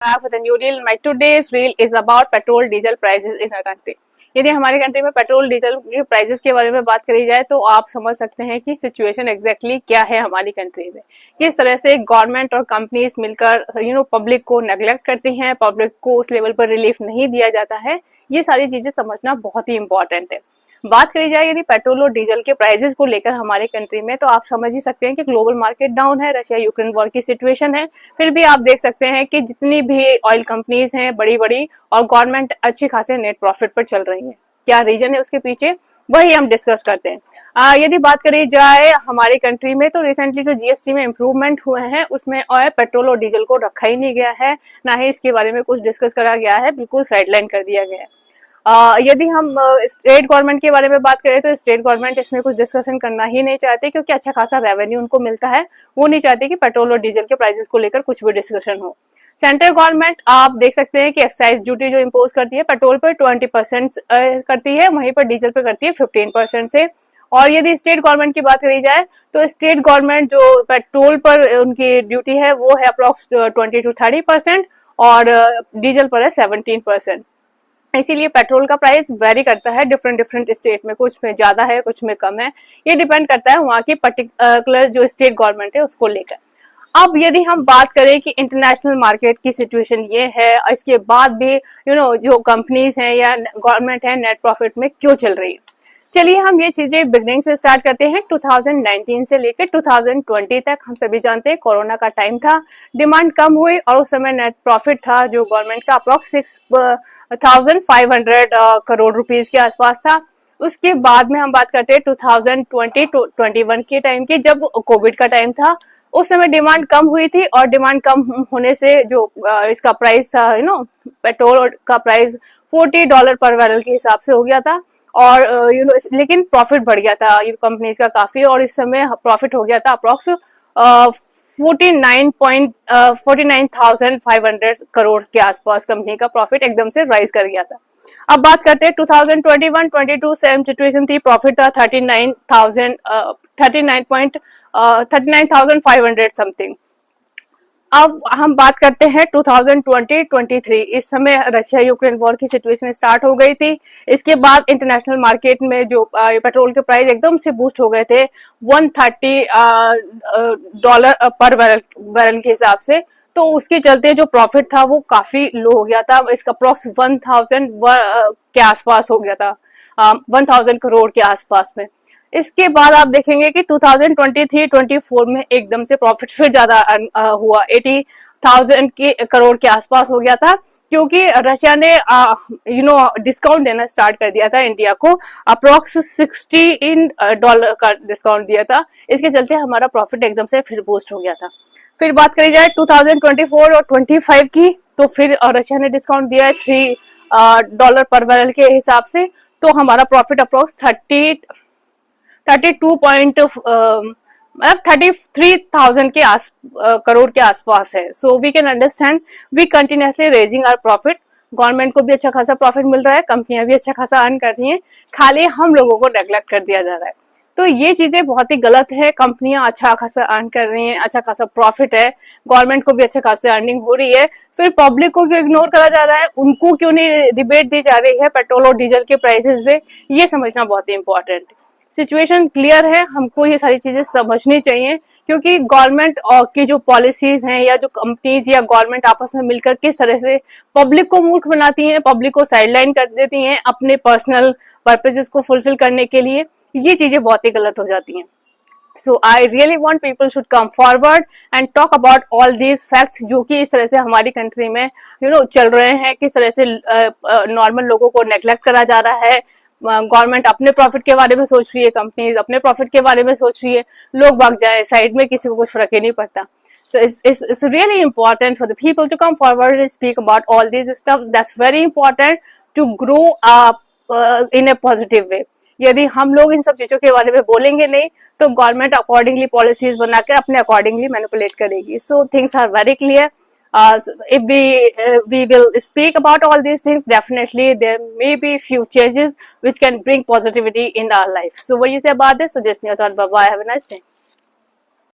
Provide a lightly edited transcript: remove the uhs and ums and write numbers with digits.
back with a new reel. My today's reel is about petrol diesel prices in our country. यदि हमारे country में petrol diesel के prices के बारे में बात करी जाए तो आप समझ सकते हैं कि सिचुएशन एग्जैक्टली क्या है हमारी कंट्री में। किस तरह से गवर्नमेंट और कंपनीज मिलकर पब्लिक को नेग्लेक्ट करती हैं, पब्लिक को उस लेवल पर रिलीफ नहीं दिया जाता है। ये सारी चीजें समझना बहुत ही इंपॉर्टेंट है। बात करी जाए यदि पेट्रोल और डीजल के प्राइसेस को लेकर हमारे कंट्री में, तो आप समझ ही सकते हैं कि ग्लोबल मार्केट डाउन है, रशिया यूक्रेन वॉर की सिचुएशन है। फिर भी आप देख सकते हैं कि जितनी भी ऑयल कंपनीज हैं बड़ी बड़ी और गवर्नमेंट अच्छे खासे नेट प्रॉफिट पर चल रही है। क्या रीजन है उसके पीछे, वही हम डिस्कस करते हैं। यदि बात करी जाए हमारी कंट्री में, तो रिसेंटली जो जीएसटी में इम्प्रूवमेंट हुए हैं उसमें पेट्रोल और डीजल को रखा ही नहीं गया है, ना ही इसके बारे में कुछ डिस्कस करा गया है, बिल्कुल साइडलाइन कर दिया गया है। यदि हम स्टेट गवर्नमेंट के बारे में बात करें तो स्टेट गवर्नमेंट इसमें कुछ डिस्कशन करना ही नहीं चाहते, क्योंकि अच्छा खासा रेवेन्यू उनको मिलता है। वो नहीं चाहते कि पेट्रोल और डीजल के प्राइसेस को लेकर कुछ भी डिस्कशन हो। सेंट्रल गवर्नमेंट आप देख सकते हैं कि एक्साइज ड्यूटी जो इम्पोज करती है पेट्रोल पर 20% करती है, वहीं पर डीजल पर करती है 15% से। और यदि स्टेट गवर्नमेंट की बात करी जाए तो स्टेट गवर्नमेंट जो पेट्रोल पर उनकी ड्यूटी है वो है अप्रोक्स 20 to 30% और डीजल पर है 17%। इसीलिए पेट्रोल का प्राइस वेरी करता है डिफरेंट स्टेट में, कुछ में ज्यादा है कुछ में कम है। ये डिपेंड करता है वहाँ की पर्टिकुलर जो स्टेट गवर्नमेंट है उसको लेकर। अब यदि हम बात करें कि इंटरनेशनल मार्केट की सिचुएशन ये है, इसके बाद भी जो कंपनीज हैं या गवर्नमेंट है नेट प्रॉफिट में क्यों चल रही है, चलिए हम ये चीजें बिगनिंग से स्टार्ट करते हैं। 2019 से लेकर 2020 तक हम सभी जानते हैं कोरोना का टाइम था, डिमांड कम हुई और उस समय नेट प्रॉफिट था जो गवर्नमेंट का अप्रोक्स 6,500 करोड़ रुपीस के आसपास था। उसके बाद में हम बात करते हैं 2020 to 21 के टाइम की, जब कोविड का टाइम था। उस समय डिमांड कम हुई थी और डिमांड कम होने से जो इसका प्राइस था पेट्रोल का प्राइस $40 पर बैरल के हिसाब से हो गया था। और लेकिन प्रॉफिट बढ़ गया था कंपनीज का काफी, और इस समय प्रॉफिट हो गया था अप्रोक्स 49,500 करोड़ के आसपास। कंपनी का प्रॉफिट एकदम से राइज कर गया था। अब बात करते हैं 2021-22 सेम सिचुएशन थी, प्रॉफिट था 39,500 समथिंग। अब हम बात करते हैं 2020-23, इस समय रशिया यूक्रेन वॉर की सिचुएशन स्टार्ट हो गई थी। इसके बाद इंटरनेशनल मार्केट में जो पेट्रोल के प्राइस एकदम से बूस्ट हो गए थे $130 पर बैरल के हिसाब से, तो उसके चलते जो प्रॉफिट था वो काफी लो हो गया था। इसका अप्रोक्स 1000 के आसपास हो गया था, 1000 करोड़ के आसपास में। इसके बाद आप देखेंगे कि 2023-24 में एकदम से प्रॉफिट फिर ज्यादा हुआ, 80,000 करोड़ के आसपास हो गया था, क्योंकि रशिया ने डिस्काउंट देना स्टार्ट कर दिया था इंडिया को, अप्रोक्स $16 का डिस्काउंट दिया था। इसके चलते हमारा प्रॉफिट एकदम से फिर बूस्ट हो गया था। फिर बात करी जाए 2024 और 25 की, तो फिर रशिया ने डिस्काउंट दिया है $3 पर बैरल के हिसाब से, तो हमारा प्रॉफिट अप्रोक्स 33,000 के करोड़ के आसपास है। So we can understand we continuously raising our profit. Government को भी अच्छा खासा प्रॉफिट मिल रहा है, कंपनियां भी अच्छा खासा अर्न कर रही हैं, खाली हम लोगों को नेग्लेक्ट कर दिया जा रहा है। तो ये चीजें बहुत ही गलत है। कंपनियां अच्छा खासा अर्न कर रही हैं, अच्छा खासा प्रॉफिट है, गवर्नमेंट को भी अच्छा खासा अर्निंग हो रही है, फिर पब्लिक को क्यों इग्नोर करा जा रहा है, उनको क्यों नहीं रिबेट दी जा रही है पेट्रोल और डीजल के प्राइसेस में, ये समझना बहुत ही इंपॉर्टेंट है। सिचुएशन क्लियर है, हमको ये सारी चीजें समझनी चाहिए, क्योंकि गवर्नमेंट की जो पॉलिसीज हैं या जो कंपनीज या गवर्नमेंट आपस में मिलकर किस तरह से पब्लिक को मूर्ख बनाती हैं, पब्लिक को साइडलाइन कर देती हैं अपने पर्सनल पर्पसेस को फुलफिल करने के लिए, ये चीजें बहुत ही गलत हो जाती हैं। So I really want people should come forward and talk about all these facts जो कि इस तरह से हमारी कंट्री में चल रहे हैं, किस तरह से नॉर्मल लोगों को नेग्लेक्ट करा जा रहा है। गवर्नमेंट अपने प्रॉफिट के बारे में सोच रही है, कंपनीज अपने प्रॉफिट के बारे में सोच रही है, लोग भाग जाए साइड में, किसी को कुछ फर्क ही नहीं पड़ता। So it's really important for the people to come forward and speak about all these stuff. That's very important to grow up in a positive way. यदि हम लोग इन सब चीजों के बारे में बोलेंगे नहीं, तो गवर्नमेंट अकॉर्डिंगली पॉलिसीज बनाकर अपने अकॉर्डिंगली मैनिपुलेट करेगी। So things are very clear. If we will speak about all these things, definitely there may be few changes which can bring positivity in our life. So what do you say about this? Suggest me your thought. Bye bye. Have a nice day.